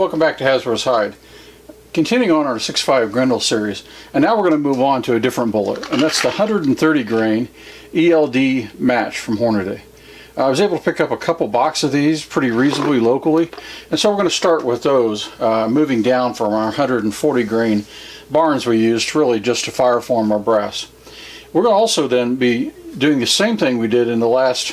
Welcome back to Hasbro's Hyde. Continuing on our 6.5 Grendel series, and now we're going to move on to a different bullet, and that's the 130 grain ELD match from Hornady. I was able to pick up a couple boxes of these pretty reasonably locally, and so we're going to start with those, moving down from our 140 grain barns we used really just to fireform our brass. We're going to also then be doing the same thing we did in the last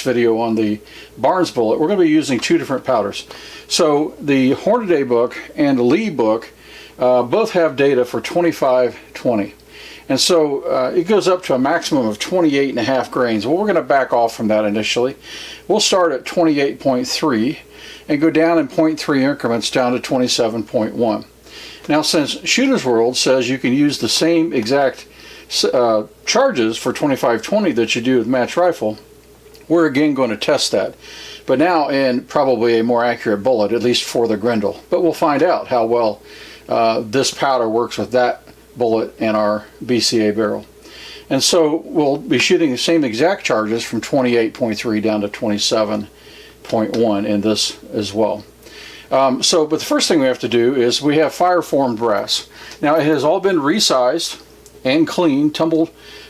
video on the Barnes bullet. We're going to be using two different powders. So the Hornady book and the Lee book both have data for 2520. And so it goes up to a maximum of 28.5 grains. Well, we're going to back off from that initially. We'll start at 28.3 and go down in 0.3 increments down to 27.1. Now, since Shooter's World says you can use the same exact charges for 2520 that you do with match rifle, we're again going to test that, but now in probably a more accurate bullet, at least for the Grendel. But we'll find out how well this powder works with that bullet and our BCA barrel. And so we'll be shooting the same exact charges from 28.3 down to 27.1 in this as well. But the first thing we have to do is we have fire formed brass. Now it has all been resized and cleaned,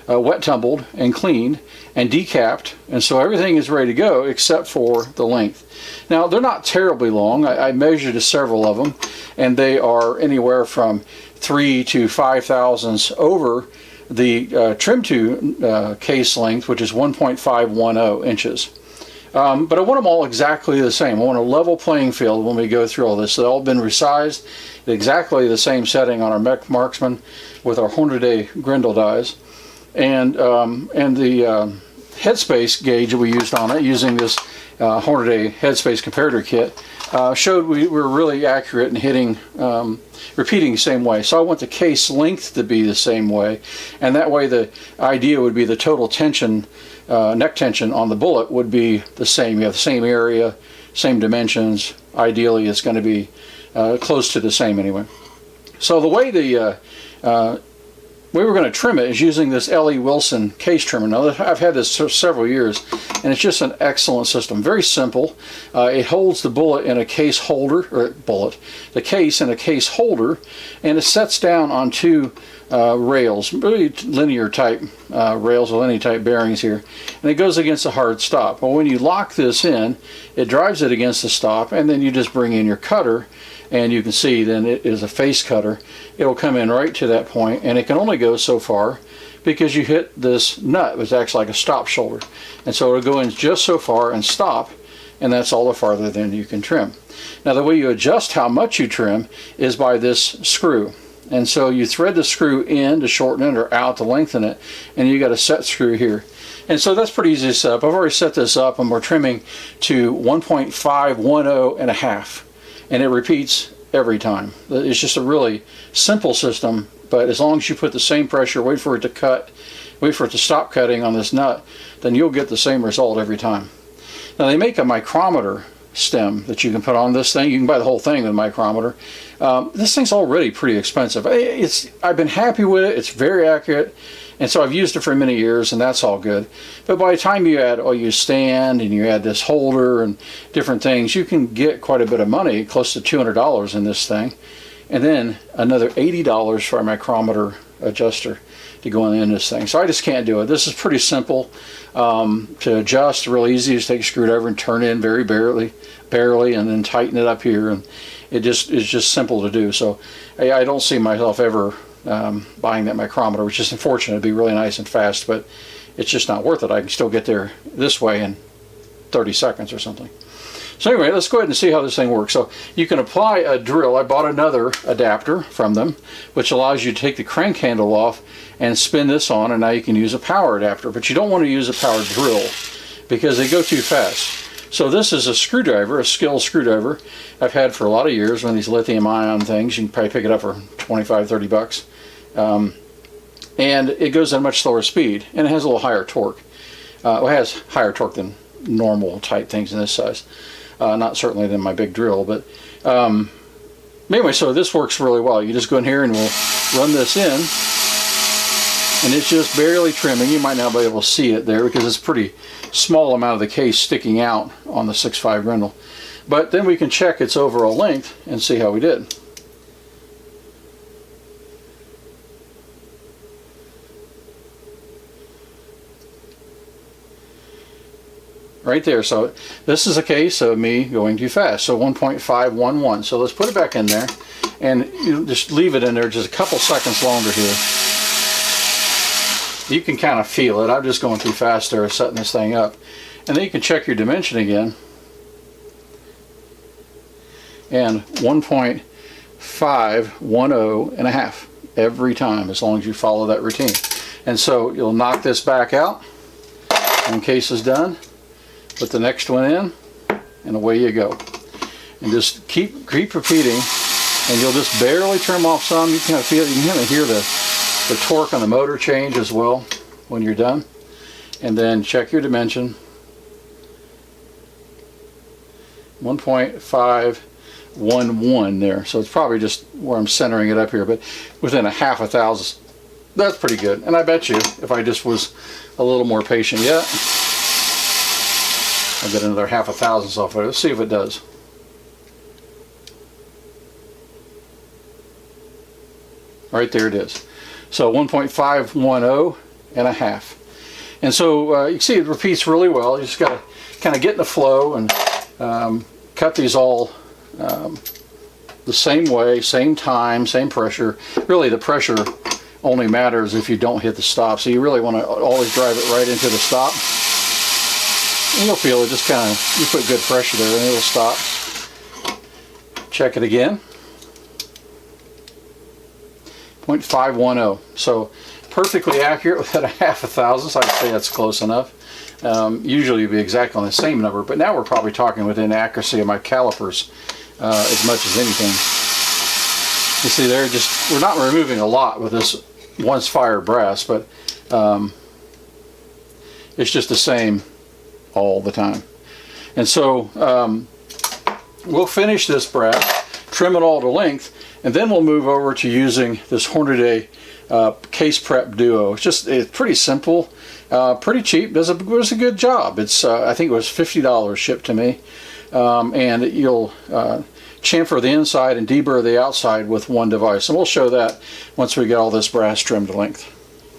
wet tumbled and cleaned and decapped, and so everything is ready to go except for the length. Now they're not terribly long. I measured several of them, and they are anywhere from 3 to 5 thousandths over the trim to case length, which is 1.510 inches. But I want them all exactly the same. I want a level playing field when we go through all this. They've all been resized, exactly the same setting on our Mech Marksman with our Hornady Grendel dies. And the headspace gauge that we used on it, using this Hornady headspace comparator kit, showed we were really accurate in hitting, repeating the same way. So I want the case length to be the same way, and that way the idea would be the total tension, neck tension on the bullet would be the same. You have the same area, same dimensions. Ideally it's going to be close to the same anyway. So the way we were going to trim it is using this L.E. Wilson case trimmer. Now I've had this for several years, and it's just an excellent system. Very simple. It holds the bullet in a case holder, or the case in a case holder, and it sets down on two rails, really linear type rails or linear type bearings here, and it goes against a hard stop. Well, when you lock this in, it drives it against the stop, and then you just bring in your cutter, and you can see then it is a face cutter. It'll come in right to that point, and it can only go so far because you hit this nut, which acts like a stop shoulder, and so it'll go in just so far and stop, and that's all the farther than you can trim. Now the way you adjust how much you trim is by this screw, and so you thread the screw in to shorten it or out to lengthen it, and you got a set screw here. And so that's pretty easy to set up. I've already set this up, and we're trimming to 1.510 and a half. And it repeats every time. It's just a really simple system, but as long as you put the same pressure, wait for it to cut, wait for it to stop cutting on this nut, then you'll get the same result every time. Now they make a micrometer stem that you can put on this thing. You can buy the whole thing with a micrometer. This thing's already pretty expensive. I've been happy with it. It's very accurate. And so I've used it for many years, and that's all good. But by the time you add, you stand and you add this holder and different things, you can get quite a bit of money, close to $200 in this thing. And then another $80 for a micrometer adjuster to go in this thing. So I just can't do it. This is pretty simple to adjust, real easy. Just take a screwdriver and turn it in very barely, and then tighten it up here. And it just is just simple to do. So I don't see myself ever buying that micrometer, which is unfortunate. It'd be really nice and fast, but it's just not worth it. I can still get there this way in 30 seconds or something. So anyway, let's go ahead and see how this thing works. So you can apply a drill. I bought another adapter from them, which allows you to take the crank handle off and spin this on, and now you can use a power adapter. But you don't want to use a power drill because they go too fast. So this is a screwdriver, a Skills screwdriver I've had for a lot of years. One of these lithium ion things. You can probably pick it up for 25, 30 bucks. And it goes at a much slower speed, and it has a little higher torque. It has higher torque than normal type things in this size. Not certainly than my big drill, but anyway, so this works really well. You just go in here and we'll run this in, and it's just barely trimming. You might not be able to see it there because it's a pretty small amount of the case sticking out on the 6.5 Grendel. But then we can check its overall length and see how we did. Right there. So this is a case of me going too fast. So 1.511. So let's put it back in there, and you just leave it in there just a couple seconds longer here. You can kind of feel it. I'm just going too fast there, setting this thing up. And then you can check your dimension again. And 1.510 and a half every time, as long as you follow that routine. And so you'll knock this back out. One case is done. Put the next one in, and away you go. And just keep repeating, and you'll just barely trim off some. You can feel, you can kind of hear the torque on the motor change as well when you're done. And then check your dimension. 1.511 there. So it's probably just where I'm centering it up here, but within a half a thousandth. That's pretty good. And I bet you if I just was a little more patient yet, I'll get another half a thousandth off of it. Let's see if it does. Right there it is. So 1.510 and a half. And so you can see it repeats really well. You just got to kind of get in the flow and cut these all the same way, same time, same pressure. Really the pressure only matters if you don't hit the stop. So you really want to always drive it right into the stop. And you'll feel it just kind of, you put good pressure there and it'll stop. Check it again. 0.510. So perfectly accurate within a half a thousandth. I'd say that's close enough. Usually you'd be exactly on the same number, but now we're probably talking within accuracy of my calipers as much as anything. You see there, just we're not removing a lot with this once fired brass, but it's just the same all the time. And so we'll finish this brass, trim it all to length, and then we'll move over to using this Hornady case prep duo. It's pretty simple, pretty cheap, does a good job. It's I think it was $50 shipped to me, and you'll chamfer the inside and deburr the outside with one device, and we'll show that once we get all this brass trimmed to length.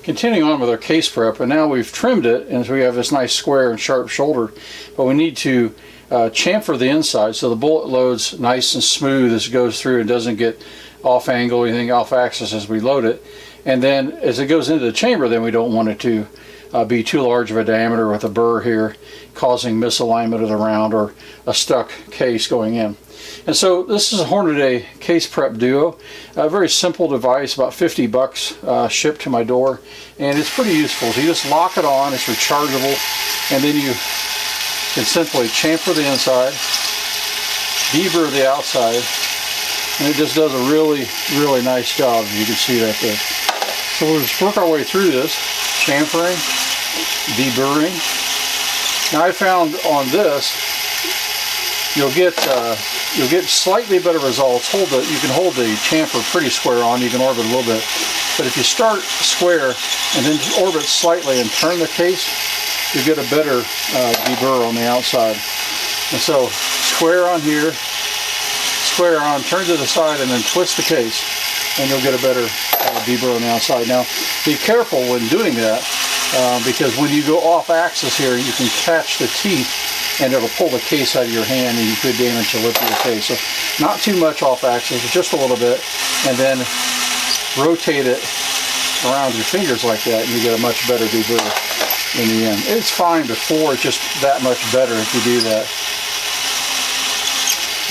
Continuing on with our case prep, and now we've trimmed it and so we have this nice square and sharp shoulder, but we need to chamfer the inside so the bullet loads nice and smooth as it goes through and doesn't get off angle or anything off axis as we load it. And then as it goes into the chamber, then we don't want it to be too large of a diameter with a burr here causing misalignment of the round or a stuck case going in. And so this is a Hornady case prep duo, a very simple device, about 50 bucks shipped to my door, and it's pretty useful. So you just lock it on, it's rechargeable, and then you can simply chamfer the inside, deburr the outside, and it just does a really nice job, as you can see that there. So we'll just work our way through this, chamfering, deburring. Now I found on this, you'll get slightly better results. You can hold the chamfer pretty square on. You can orbit a little bit, but if you start square and then orbit slightly and turn the case, you get a better deburr on the outside. And so square on here, square on, turn to the side, and then twist the case, and you'll get a better deburr on the outside. Now be careful when doing that because when you go off axis here, you can catch the teeth and it'll pull the case out of your hand and you could damage the lip of your case. So not too much off axis, but just a little bit, and then rotate it around your fingers like that and you get a much better deburr in the end. It's fine before, it's just that much better if you do that.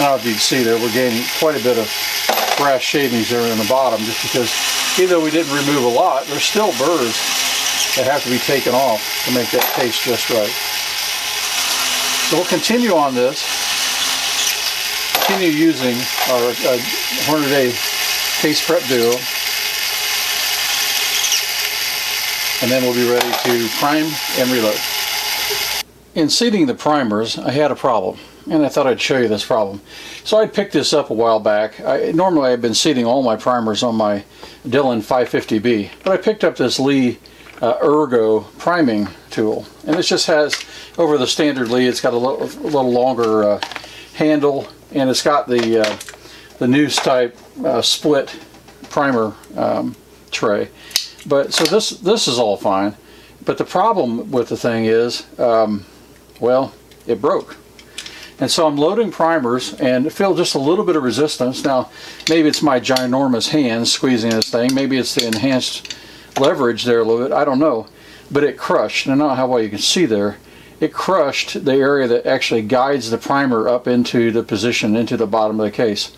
Now if you can see there, we're gaining quite a bit of brass shavings there in the bottom just because even though we didn't remove a lot, there's still burrs that have to be taken off to make that case just right. So we'll continue on this, continue using our Hornady case prep duo, and then we'll be ready to prime and reload. In seating the primers, I had a problem, and I thought I'd show you this problem. So I picked this up a while back. Normally I've been seating all my primers on my Dillon 550B, but I picked up this Lee Ergo priming tool, and this just has, over the standard Lee, it's got a little longer handle, and it's got the noose type split primer tray. But so this is all fine. But the problem with the thing is, well, it broke. And so I'm loading primers and feel just a little bit of resistance. Now, maybe it's my ginormous hands squeezing this thing. Maybe it's the enhanced leverage there a little bit. I don't know. But it crushed. And I don't know how well you can see there. It crushed the area that actually guides the primer up into the position, into the bottom of the case.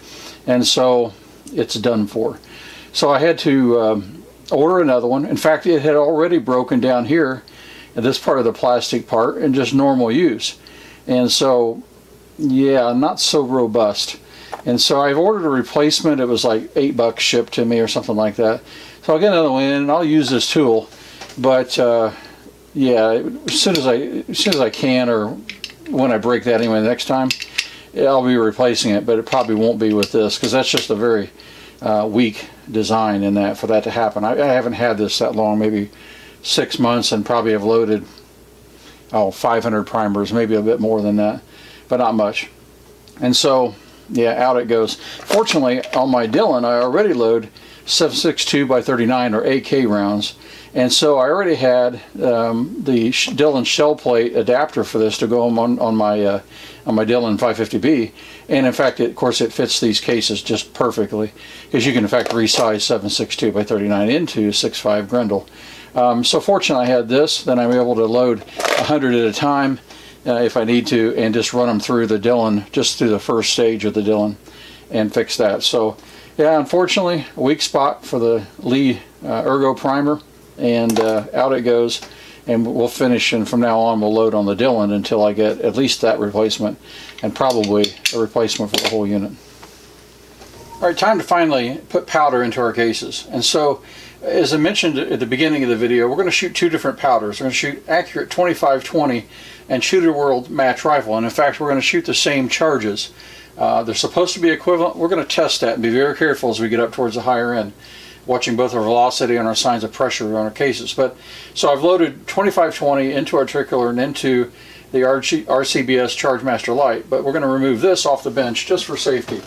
And so it's done for. So I had to order another one. In fact, it had already broken down here in this part of the plastic part in just normal use. And so, yeah, not so robust. And so I've ordered a replacement. It was like $8 shipped to me or something like that. So I'll get another one in and I'll use this tool. But yeah, as soon as I can, or when I break that anyway next time, I'll be replacing it. But it probably won't be with this, because that's just a very weak design in that for that to happen. I haven't had this that long, maybe 6 months, and probably have loaded 500 primers, maybe a bit more than that, but not much. And so, yeah, out it goes. Fortunately, on my Dillon, I already load 7.62 by 39 or AK rounds, and so I already had the Dillon shell plate adapter for this to go on my Dillon 550B, and in fact, of course, it fits these cases just perfectly, because you can in fact resize 7.62 by 39 into 6.5 Grendel. So fortunately, I had this. Then I'm able to load 100 at a time if I need to, and just run them through the Dillon, just through the first stage of the Dillon, and fix that. So yeah, unfortunately, a weak spot for the Lee Ergo primer, and out it goes. And we'll finish, and from now on we'll load on the Dillon until I get at least that replacement, and probably a replacement for the whole unit. All right, time to finally put powder into our cases. And so, as I mentioned at the beginning of the video, we're going to shoot two different powders. We're going to shoot accurate 25-20 and Shooter World match rifle. And in fact, we're going to shoot the same charges. They're supposed to be equivalent. We're going to test that and be very careful as we get up towards the higher end, watching both our velocity and our signs of pressure on our cases. But so I've loaded 25-20 into Articular and into the RCBS Chargemaster Light, but we're going to remove this off the bench just for safety.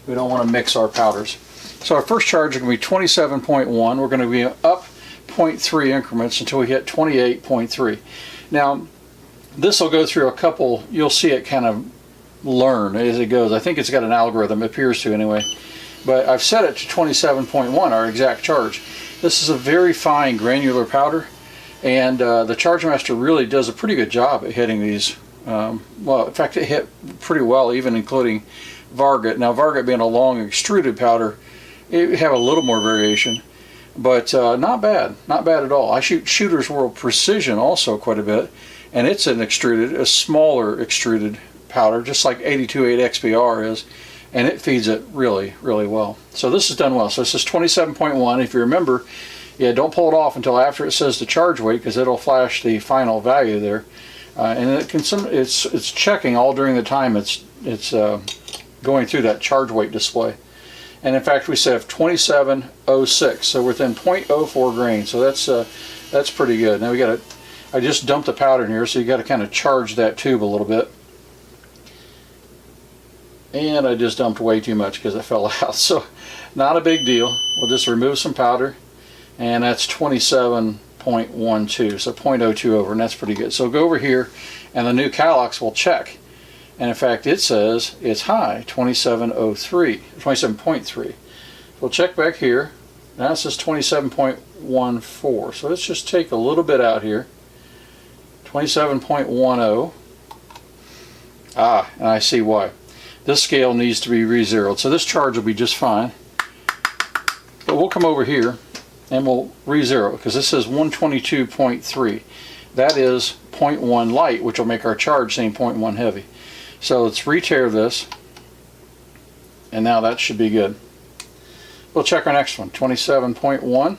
We don't want to mix our powders. So our first charge is going to be 27.1. We're going to be up 0.3 increments until we hit 28.3. Now, this will go through a couple, you'll see it kind of learn as it goes. I think it's got an algorithm, it appears to anyway. But I've set it to 27.1, our exact charge. This is a very fine granular powder, and the Chargemaster really does a pretty good job at hitting these. Well, in fact, it hit pretty well, even including Varget. Now, Varget being a long extruded powder, it have a little more variation, but not bad at all. I shoot Shooter's World Precision also quite a bit, and it's an extruded, a smaller extruded powder, just like 82.8 XBR is, and it feeds it really, really well. So this is done well. So this is 27.1. If you remember, yeah, don't pull it off until after it says the charge weight, because it'll flash the final value there, and it can it's checking all during the time it's going through that charge weight display. And in fact, we have 27.06, so within 0.04 grain. So that's pretty good. Now I just dumped the powder in here, so you got to kind of charge that tube a little bit. And I just dumped way too much because it fell out. So not a big deal. We'll just remove some powder, and that's 27.12, so 0.02 over, and that's pretty good. So go over here, and the new Calox will check. And in fact, it says it's high, 27.3. We'll check back here. Now it says 27.14. So let's just take a little bit out here. 27.10. And I see why. This scale needs to be re-zeroed. So this charge will be just fine. But we'll come over here and we'll re-zero, because this says 122.3. That is 0.1 light, which will make our charge seem 0.1 heavy. So let's re-tear this, and now that should be good. We'll check our next one, 27.1.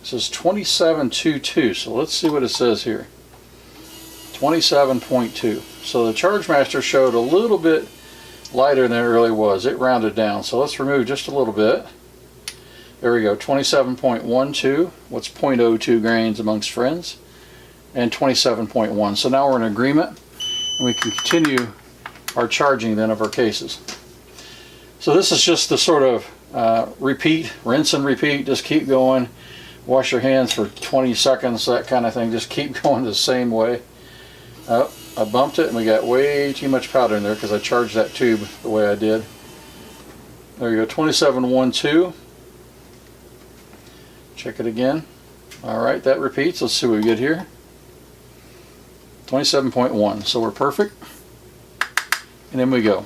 This is 27.22, so let's see what it says here. 27.2. So the Chargemaster showed a little bit lighter than it really was. It rounded down, so let's remove just a little bit. There we go, 27.12. What's 0.02 grains amongst friends? and 27.1. So now we're in agreement, and we can continue our charging then of our cases. So this is just the sort of repeat, rinse and repeat, just keep going. Wash your hands for 20 seconds, that kind of thing. Just keep going the same way. Oh, I bumped it and we got way too much powder in there because I charged that tube the way I did. There you go, 27.12. Check it again. Alright, that repeats. Let's see what we get here. 27.1. So we're perfect. And then we go.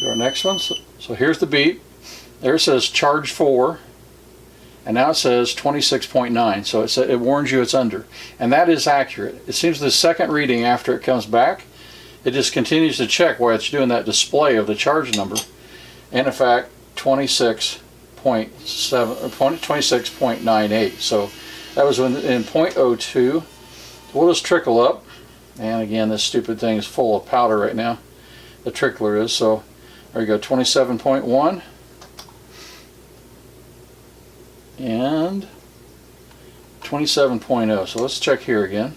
Do our next one. So here's the beep. There it says charge 4. And now it says 26.9. So it warns you it's under. And that is accurate. It seems the second reading after it comes back, it just continues to check while it's doing that display of the charge number. And in fact, 26.98. So that was in 0.02. We'll just trickle up. And again, this stupid thing is full of powder right now. The trickler is. So there you go, 27.1. And 27.0. So let's check here again.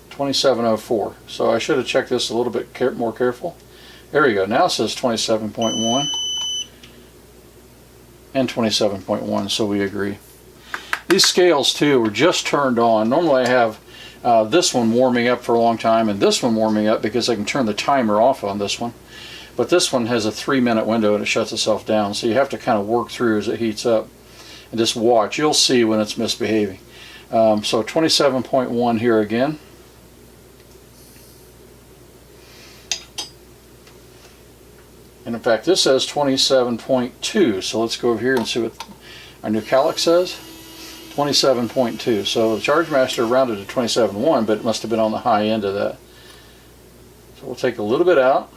27.04. So I should have checked this a little bit more careful. There we go. Now it says 27.1 and 27.1. So we agree. These scales too were just turned on. Normally I have this one warming up for a long time and this one warming up because I can turn the timer off on this one. But this one has a 3-minute window and it shuts itself down, so you have to kind of work through as it heats up and just watch. You'll see when it's misbehaving. So 27.1 here again. And in fact this says 27.2, so let's go over here and see what our new calic says. 27.2. So the Charge Master rounded to 27.1, but it must have been on the high end of that. So we'll take a little bit out.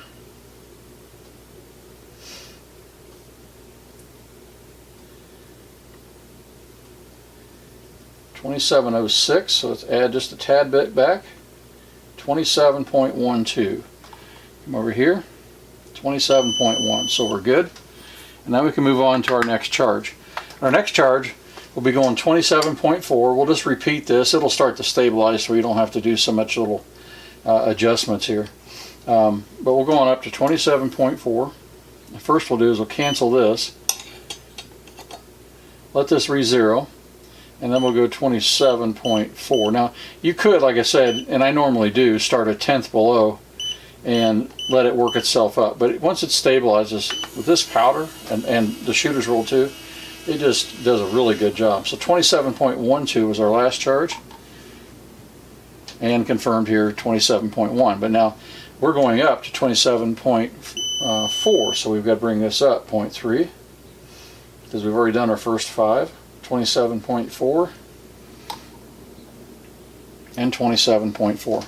.2706, so let's add just a tad bit back. 27.12. Come over here. 27.1. So we're good. And now we can move on to our next charge. Our next charge will be going 27.4. We'll just repeat this. It'll start to stabilize so you don't have to do so much little adjustments here. But we're going up to 27.4. The first we'll do is we'll cancel this. Let this re-zero. And then we'll go 27.4. Now you could, like I said, and I normally do, start a tenth below and let it work itself up. But once it stabilizes with this powder and the shooter's roll too, it just does a really good job. So 27.12 was our last charge. And confirmed here 27.1. But now we're going up to 27.4. So we've got to bring this up 0.3 because we've already done our first 5. 27.4 and 27.4.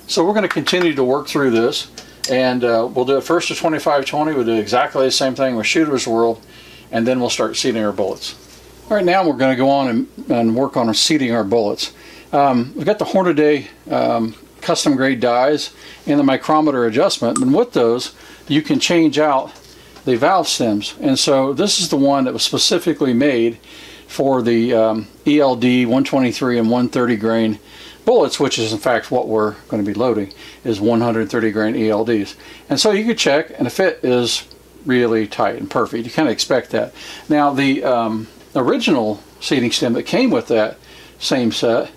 So we're going to continue to work through this, and we'll do it first to 2520. We'll do exactly the same thing with Shooter's World, and then we'll start seating our bullets. All right, now we're going to go on and work on seating our bullets. We've got the Hornady custom grade dies and the micrometer adjustment, and with those you can change out the valve stems. And so this is the one that was specifically made for the ELD 123 and 130 grain bullets, which is in fact what we're going to be loading, is 130 grain ELDs. And so you can check, and the fit is really tight and perfect. You kind of expect that. Now the original seating stem that came with that same set,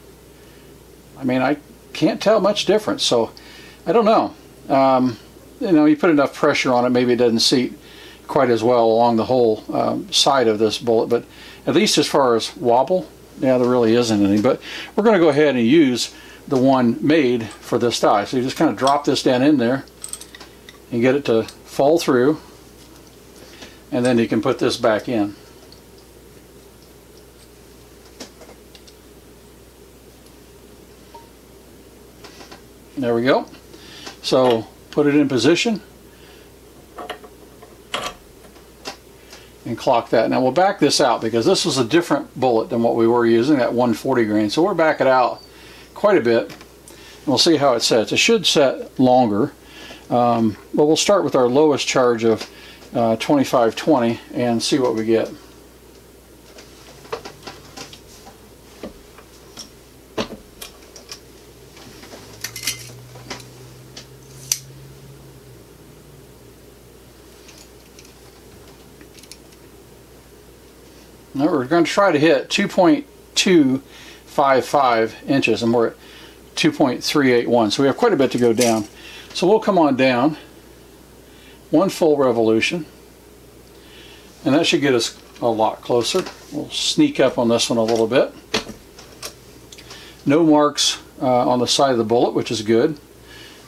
I mean, I can't tell much difference. So I don't know. You know, you put enough pressure on it, maybe it doesn't seat quite as well along the whole side of this bullet, but at least as far as wobble, yeah, there really isn't any. But we're going to go ahead and use the one made for this die. So you just kind of drop this down in there and get it to fall through, and then you can put this back in. There we go. So put it in position and clock that. Now we'll back this out because this was a different bullet than what we were using, that 140 grain. So we'll back it out quite a bit and we'll see how it sets. It should set longer, but we'll start with our lowest charge of 2520 and see what we get. Now we're going to try to hit 2.255 inches, and we're at 2.381, so we have quite a bit to go down. So we'll come on down one full revolution, and that should get us a lot closer. We'll sneak up on this one a little bit. No marks on the side of the bullet, which is good.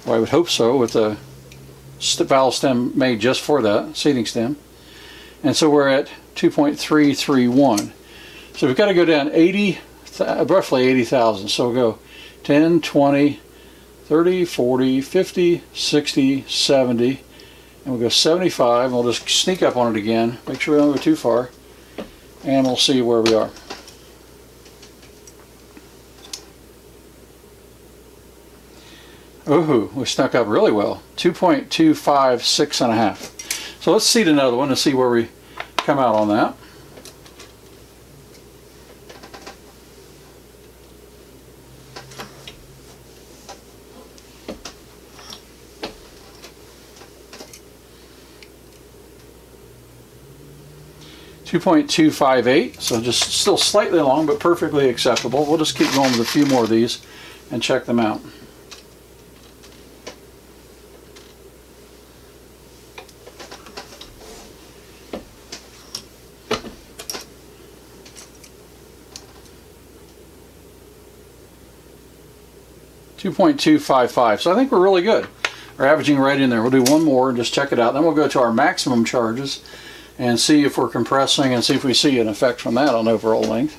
Well, I would hope so, with a valve stem made just for that, seating stem. And so we're at 2.331. So we've got to go down roughly 80 thousandths. So we'll go 10, 20, 30, 40, 50, 60, 70, and we'll go 75, and we'll just sneak up on it again, make sure we don't go too far, and we'll see where we are. Ooh, we snuck up really well. 2.256 and a half. So let's seat another one and see where we come out on that. .258, so just still slightly long, but perfectly acceptable. We'll just keep going with a few more of these and check them out. .255, so I think we're really good. We're averaging right in there. We'll do one more and just check it out. Then we'll go to our maximum charges and see if we're compressing and see if we see an effect from that on overall length.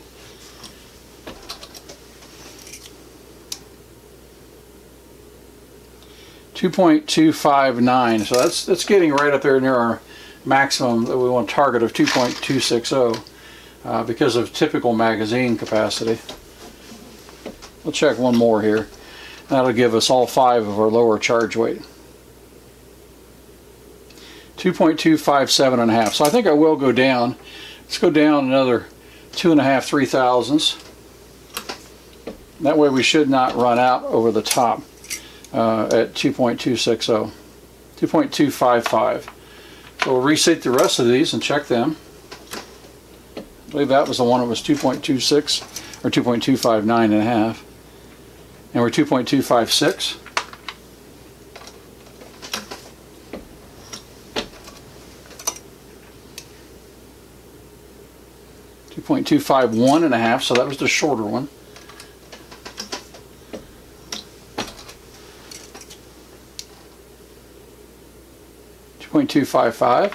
.259, so that's getting right up there near our maximum that we want to target of 2.260 because of typical magazine capacity. We'll check one more here. That'll give us all 5 of our lower charge weight. 2.257 and a half. So I think I will go down. Let's go down another 2.5, 3 thousandths. That way we should not run out over the top at 2.260. 2.255. So we'll reseat the rest of these and check them. I believe that was the one that was 2.26 or 2.259 and a half. And we're 2.256. .251 and a half, so that was the shorter one. .255,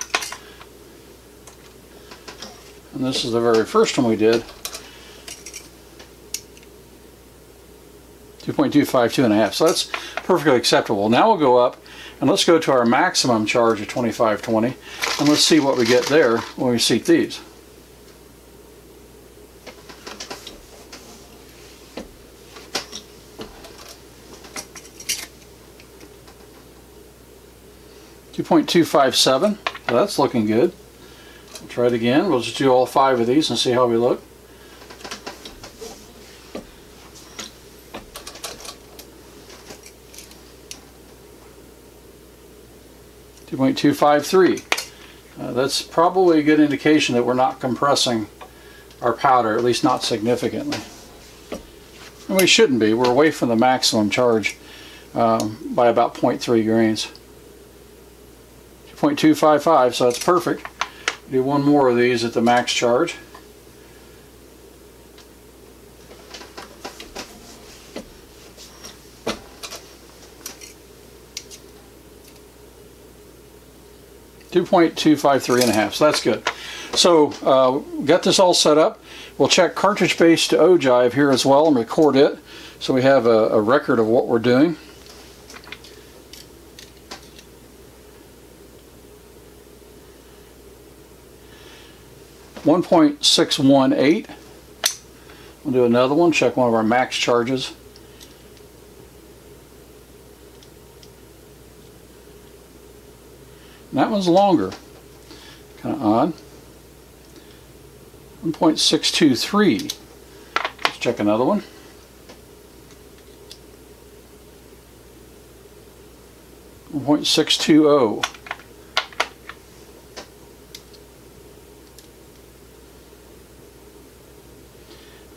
and this is the very first one we did. 2.252 and a half, so that's perfectly acceptable. Now we'll go up and let's go to our maximum charge of 2520, and let's see what we get there when we seat these. .257, so that's looking good. We'll try it again. We'll just do all 5 of these and see how we look. .253. That's probably a good indication that we're not compressing our powder, at least not significantly. And we shouldn't be. We're away from the maximum charge by about 0.3 grains. 2.255, so that's perfect. Do one more of these at the max charge. .253 and a half, so that's good. So got this all set up. We'll check cartridge base to ogive here as well and record it, so we have a record of what we're doing. .618. We'll do another one, check one of our max charges. And that one's longer. Kind of odd. 1.623. Let's check another one. .620.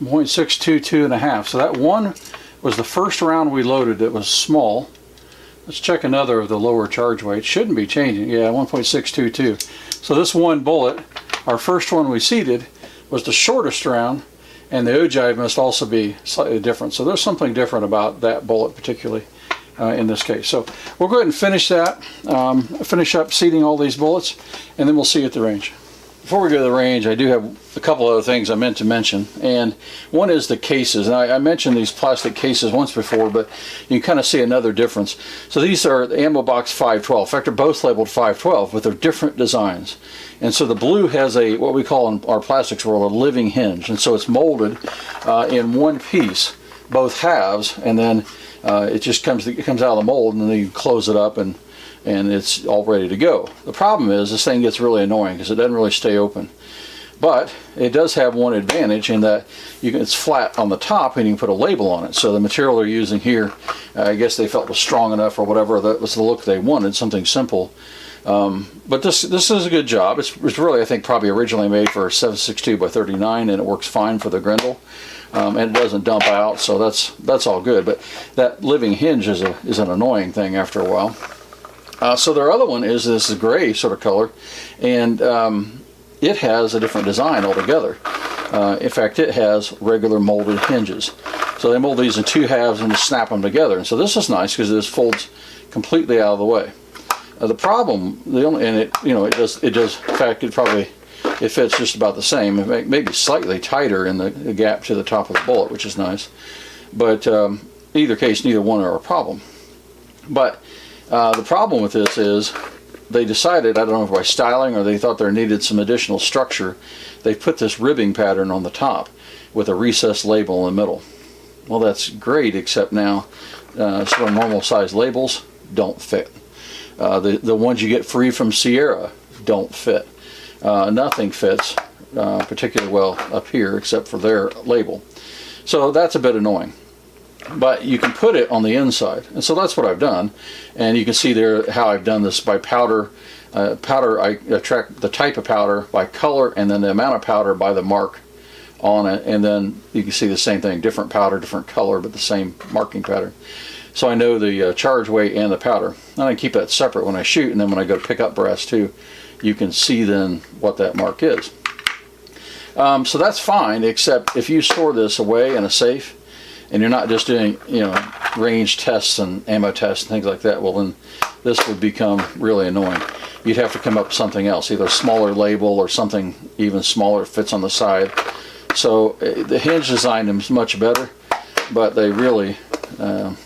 .622.5. So that one was the first round we loaded that was small. Let's check another of the lower charge weight. Shouldn't be changing. Yeah, 1.622. So this one bullet, our first one we seeded, was the shortest round, and the ogive must also be slightly different. So there's something different about that bullet particularly in this case. So we'll go ahead and finish that, finish up seeding all these bullets, and then we'll see you at the range. Before we go to the range, I do have a couple other things I meant to mention, and one is the cases. And I mentioned these plastic cases once before, but you can kind of see another difference. So these are the ammo box 512. In fact, they're both labeled 512, but they're different designs. And so the blue has a, what we call in our plastics world, a living hinge, and so it's molded in one piece, both halves, and then it just comes out of the mold, and then you close it up and it's all ready to go. The problem is this thing gets really annoying because it doesn't really stay open. But it does have one advantage in that it's flat on the top and you can put a label on it. So the material they're using here, I guess they felt was strong enough or whatever, that was the look they wanted, something simple. But this is a good job. It's really, I think, probably originally made for 7.62 by 39, and it works fine for the Grendel. And it doesn't dump out, so that's all good. But that living hinge is an annoying thing after a while. So their other one is this gray sort of color, and it has a different design altogether. In fact, it has regular molded hinges. So they mold these in two halves and just snap them together. And so this is nice because this folds completely out of the way. The problem, it does. In fact, it fits just about the same. It may be slightly tighter in the gap to the top of the bullet, which is nice. But in either case, neither one are a problem. But the problem with this is they decided, I don't know if by styling or they thought there needed some additional structure, they put this ribbing pattern on the top with a recessed label in the middle. Well, that's great, except now sort of normal size labels don't fit. The ones you get free from Sierra don't fit. Nothing fits particularly well up here except for their label. So that's a bit annoying. But you can put it on the inside, and so that's what I've done. And you can see there how I've done this by powder. I track the type of powder by color, and then the amount of powder by the mark on it, and then you can see the same thing, different powder, different color, but the same marking pattern. So I know the charge weight and the powder. And I keep that separate when I shoot, and then when I go to pick up brass too, you can see then what that mark is. So that's fine, except if you store this away in a safe, and you're not just doing, range tests and ammo tests and things like that, well then this would become really annoying. You'd have to come up with something else, either a smaller label or something even smaller fits on the side. So the hinge design is much better, but they really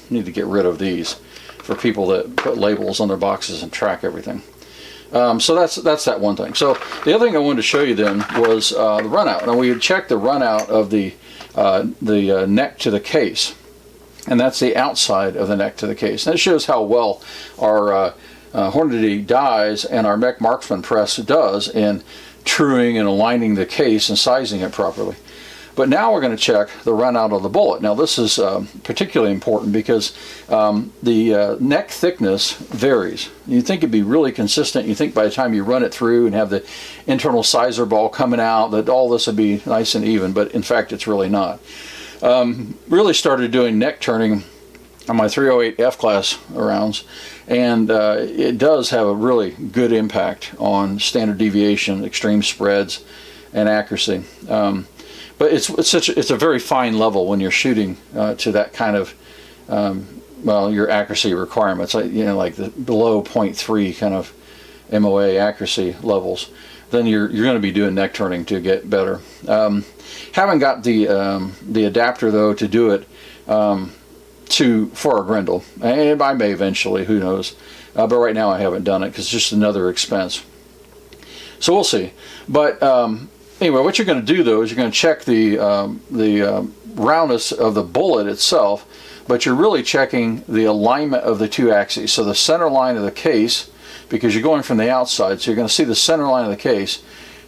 need to get rid of these for people that put labels on their boxes and track everything. So that's that one thing. So the other thing I wanted to show you then was the runout. Now we had checked the runout of the neck to the case, and that's the outside of the neck to the case. And it shows how well our Hornady dies and our Mech Marksman press does in truing and aligning the case and sizing it properly. But now we're going to check the runout of the bullet. Now this is particularly important because the neck thickness varies. You think it'd be really consistent. You think by the time you run it through and have the internal sizer ball coming out that all this would be nice and even, but in fact it's really not. Really started doing neck turning on my 308 F-class rounds, and it does have a really good impact on standard deviation, extreme spreads, and accuracy. But it's a very fine level when you're shooting to that kind of your accuracy requirements, like the below 0.3 kind of MOA accuracy levels. Then you're going to be doing neck turning to get better. Haven't got the adapter though to do it for a Grendel, and I may eventually, who knows. But right now I haven't done it because it's just another expense. So we'll see. But anyway, what you're going to do though is you're going to check the roundness of the bullet itself, but you're really checking the alignment of the two axes. So the center line of the case, because you're going from the outside, so you're going to see the center line of the case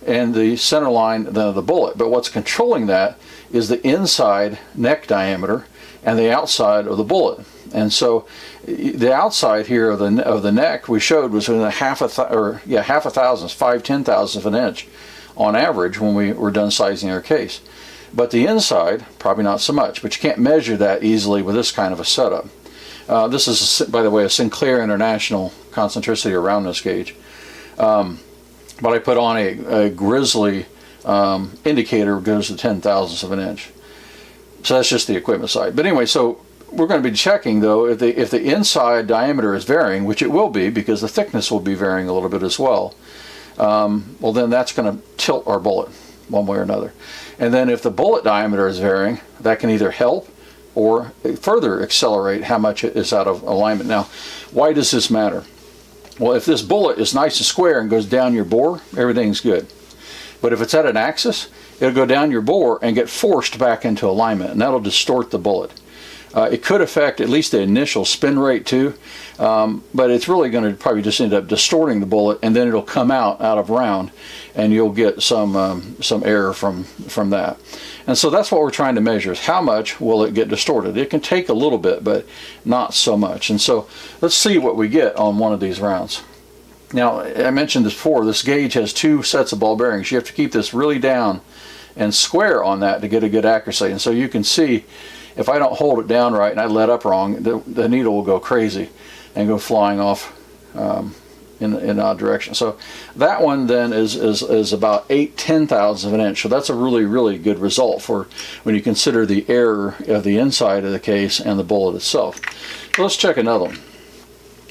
and the center line then of the bullet. But what's controlling that is the inside neck diameter and the outside of the bullet. And so the outside here of the neck we showed was in half a thousandth, 5/10,000ths of an inch on average when we were done sizing our case. but the inside, probably not so much. But you can't measure that easily with this kind of a setup. This is, by the way, a Sinclair International concentricity or roundness gauge. But I put on a Grizzly indicator, goes to 0.10 of an inch. So that's just the equipment side. But anyway, so we're going to be checking, though, if the inside diameter is varying, which it will be because the thickness will be varying a little bit as well. Well, then that's going to tilt our bullet one way or another. And then if the bullet diameter is varying, that can either help or further accelerate how much it is out of alignment. Now, why does this matter? Well, if this bullet is nice and square and goes down your bore, everything's good. But if it's at an axis, it'll go down your bore and get forced back into alignment, and that'll distort the bullet. It could affect at least the initial spin rate too, but it's really going to probably just end up distorting the bullet, and then it'll come out of round, and you'll get some error from that. And so that's what we're trying to measure, is how much will it get distorted. It can take a little bit, but not so much. And so let's see what we get on one of these rounds. Now, I mentioned this before, this gauge has 2 sets of ball bearings. You have to keep this really down and square on that to get a good accuracy. And so you can see, if I don't hold it down right and I let up wrong, the needle will go crazy and go flying off in an odd direction. So that one then is about 8/10 of an inch. So that's a really, really good result for when you consider the error of the inside of the case and the bullet itself. So let's check another one.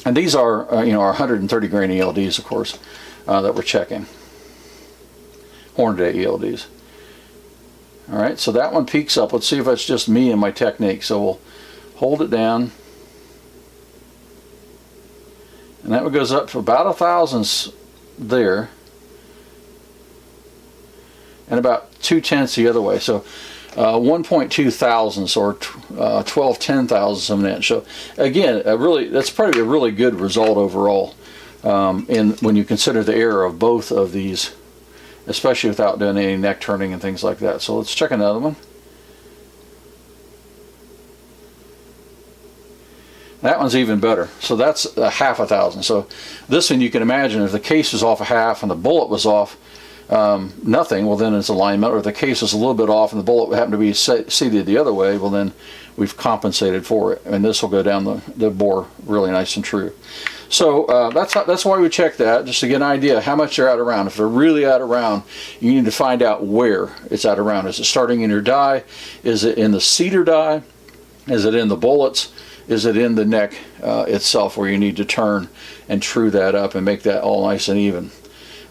And these are our 130 grain ELDs, of course, that we're checking. Hornady ELDs. All right, so that one peaks up. Let's see if that's just me and my technique. So we'll hold it down. And that one goes up to about 1/1000 there. And about 2/10 the other way. So 1.2 thousandths or 12/10 of an inch. So again, that's probably a really good result overall when you consider the error of both of these, especially without doing any neck turning and things like that. So let's check another one. That one's even better. So that's 1/2,000. So this one, you can imagine, if the case was off a half and the bullet was off nothing, well then it's alignment. Or if the case is a little bit off and the bullet happened to be seated the other way, well then we've compensated for it, and this will go down the bore really nice and true. So that's why we check that, just to get an idea how much they're out of round. If they're really out of round, you need to find out where it's out of round. Is it starting in your die? Is it in the cedar die? Is it in the bullets? Is it in the neck itself, where you need to turn and true that up and make that all nice and even?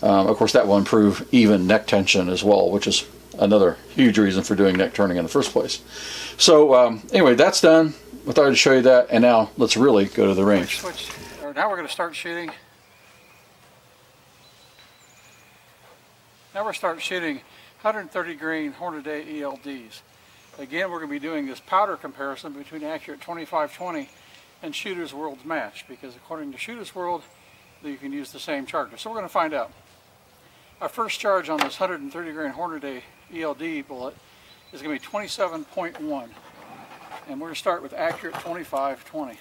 Of course, that will improve even neck tension as well, which is another huge reason for doing neck turning in the first place. So anyway, that's done. I thought I'd show you that, and now let's really go to the range. Now we're going to start shooting. Now we're starting shooting 130 grain Hornady ELDs. Again, we're going to be doing this powder comparison between Accurate 2520 and Shooter's World's match, because according to Shooter's World, you can use the same charger. So we're going to find out. Our first charge on this 130 grain Hornady ELD bullet is going to be 27.1, and we're going to start with Accurate 2520.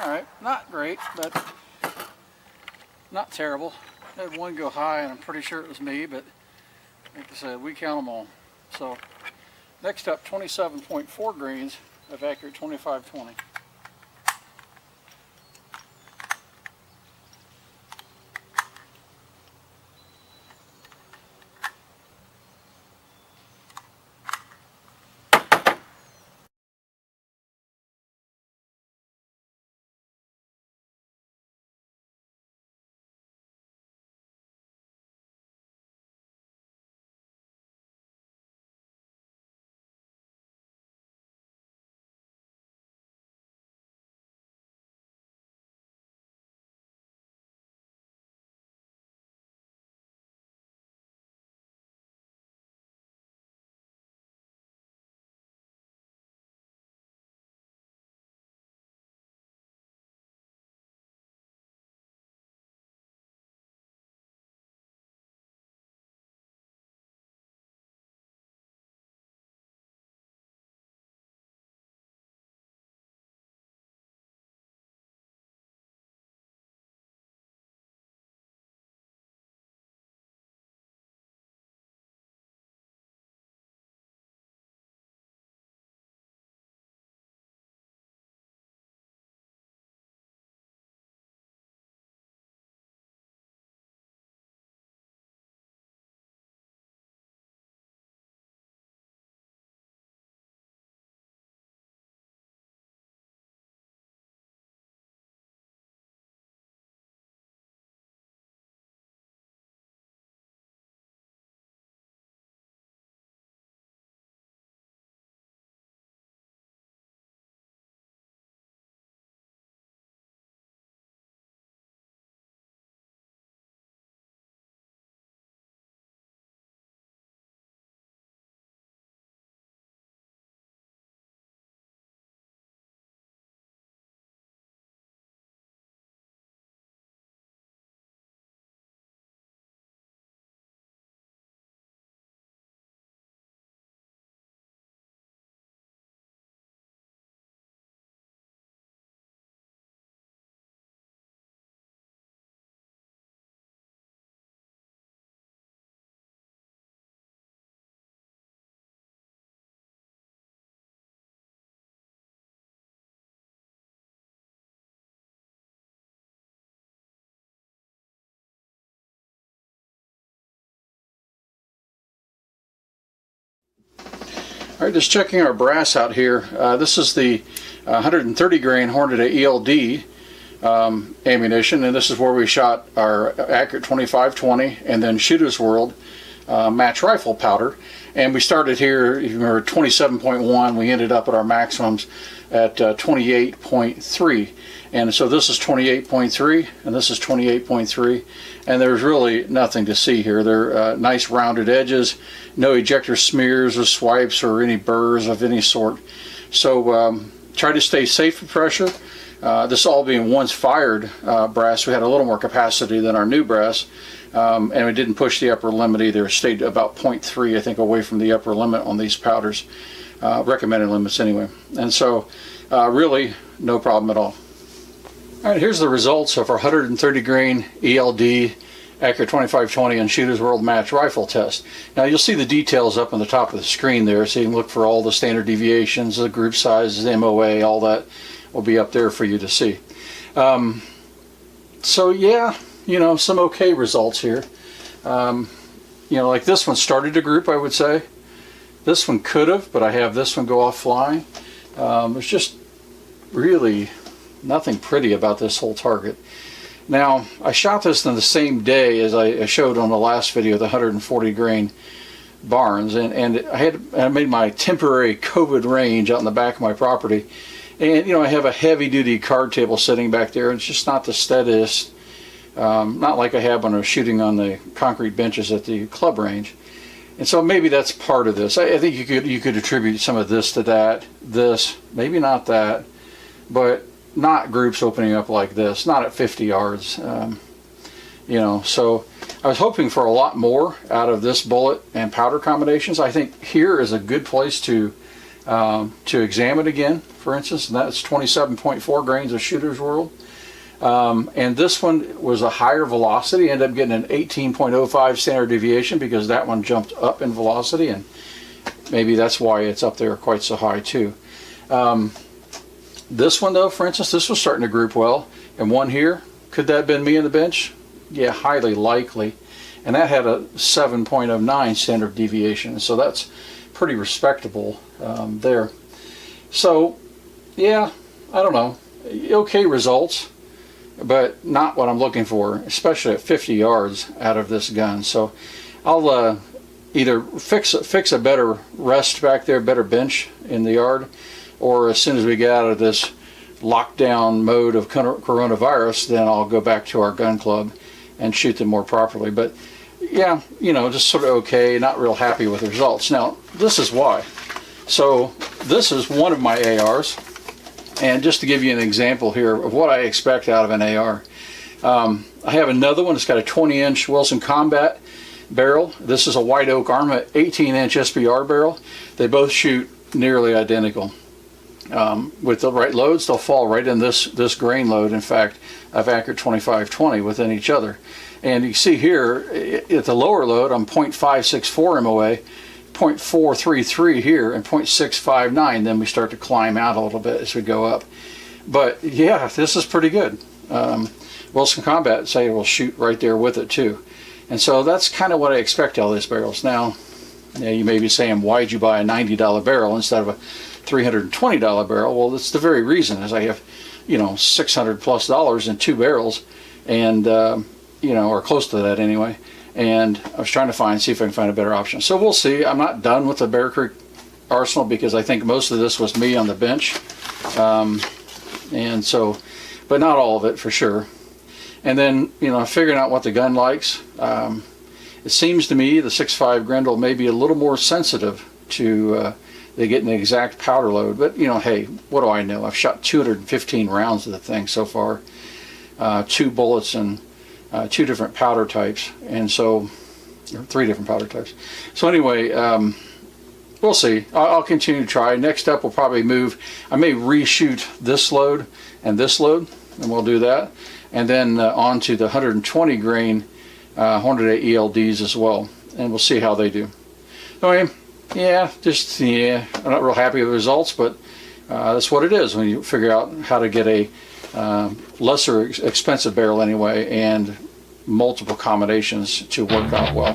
Alright, not great, but not terrible. I had one go high, and I'm pretty sure it was me, but like I said, we count them all. So, next up, 27.4 grains of Accurate 2520. All right, just checking our brass out here. This is the 130 grain Hornady ELD ammunition, and this is where we shot our accurate 25-20 and then Shooter's World match rifle powder. And we started here, if you remember, 27.1. We ended up at our maximums at 28.3. And so this is 28.3 and this is 28.3, and there's really nothing to see here. They're nice rounded edges, no ejector smears or swipes or any burrs of any sort. So try to stay safe with pressure. This all being once fired brass, we had a little more capacity than our new brass, and we didn't push the upper limit either. It stayed about 0.3, I think, away from the upper limit on these powders, recommended limits anyway. And so really no problem at all. All right, here's the results of our 130 grain ELD accurate 25-20 and Shooter's World match rifle test. Now you'll see the details up on the top of the screen there, so you can look for all the standard deviations, the group sizes, the MOA, all that will be up there for you to see. So yeah, you know, some okay results here. You know, like this one started to group, I would say. This one could have, but I have this one go off flying. It's just really nothing pretty about this whole target. Now, I shot this in the same day as I showed on the last video, the 140 grain Barnes, and I made my temporary COVID range out in the back of my property. And you know, I have a heavy duty card table sitting back there, and it's just not the steadiest, not like I have when I was shooting on the concrete benches at the club range. And so maybe that's part of this. I think you could attribute some of this to that, this, maybe not that, but not groups opening up like this, not at 50 yards. You know, so I was hoping for a lot more out of this bullet and powder combinations. I think here is a good place to examine again, for instance, and that's 27.4 grains of Shooter's World. And this one was a higher velocity, ended up getting an 18.05 standard deviation because that one jumped up in velocity, and maybe that's why it's up there quite so high too. This one though, for instance, this was starting to group well, and one here, could that have been me on the bench? Yeah, highly likely. And that had a 7.09 standard deviation, so that's pretty respectable there. So yeah, I don't know, okay results, but not what I'm looking for, especially at 50 yards out of this gun. So I'll either fix a better rest back there, better bench in the yard, or as soon as we get out of this lockdown mode of coronavirus, then I'll go back to our gun club and shoot them more properly. But yeah, you know, just sort of okay, not real happy with the results. Now, this is why. So this is one of my ARs, and just to give you an example here of what I expect out of an AR, I have another one that's got a 20-inch Wilson Combat barrel. This is a White Oak Arma 18-inch SBR barrel. They both shoot nearly identical. With the right loads, they'll fall right in this grain load, in fact, of accurate 25-20 within each other. And you see here, at the lower load, I'm 0.564 MOA, 0.433 here, and 0.659. Then we start to climb out a little bit as we go up. But yeah, this is pretty good. Wilson Combat say will shoot right there with it too. And so that's kind of what I expect out of these barrels. Now, yeah, you may be saying, why'd you buy a $90 barrel instead of a $320 barrel? Well, that's the very reason, is I have, you know, $600+ in two barrels, and you know, or close to that anyway. And I was trying to see if I can find a better option. So we'll see. I'm not done with the Bear Creek arsenal because I think most of this was me on the bench, and so, but not all of it for sure. And then, you know, figuring out what the gun likes. It seems to me the 6.5 Grendel may be a little more sensitive to they get an exact powder load, but you know, hey, what do I know? I've shot 215 rounds of the thing so far, 2 bullets and 2 different powder types, and so, or 3 different powder types. So anyway, we'll see. I'll continue to try. Next up, we'll probably move. I may reshoot this load, and we'll do that, and then on to the 120 grain Hornady ELDs as well, and we'll see how they do. Anyway, yeah, I'm not real happy with the results, but that's what it is when you figure out how to get a lesser expensive barrel anyway, and multiple combinations to work out well.